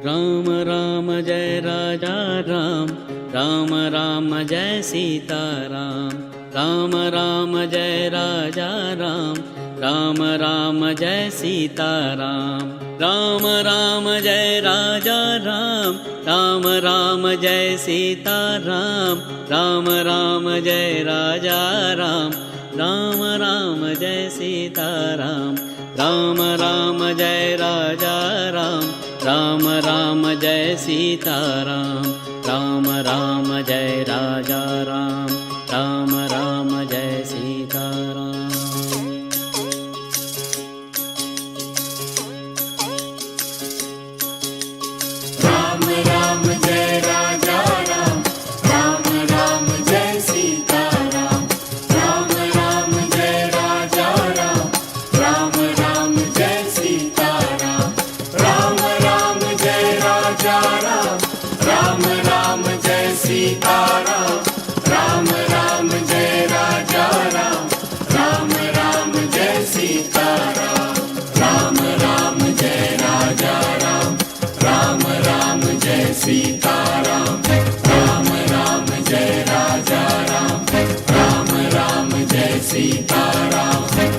Ram Ram Jai Raja Ram, Ram Ram Jai Sita Ram, Ram Ram Jai Raja Ram, Ram Ram Jai Sita Ram, Ram Ram Jai Raja Ram, Ram Ram Jai Sita Ram, Ram Ram Jai Raja Ram, Ram Ram Jai Sita Ram, Ram Ram Jai Raja Ram, Ram Ram Jai Sita Ram, Ram Ram Jai Raja Ram, Ram Ram Jai Sita Ram. Ram Ram Jai Raja Ram, Ram Ram Jai Sita Ram, Ram Ram Jai Raja Ram, Ram Ram Jai Sita Ram, Ram Ram Jai Raja Ram, Ram Ram Jai Sita Ram, Ram Ram Jai Raja Ram, Ram Ram Jai Sita Ram, Ram Ram Jai Raja Ram, Ram Ram Jai Sita Ram, Ram Ram Jai Raja Ram, Ram Ram Jai Sita Ram.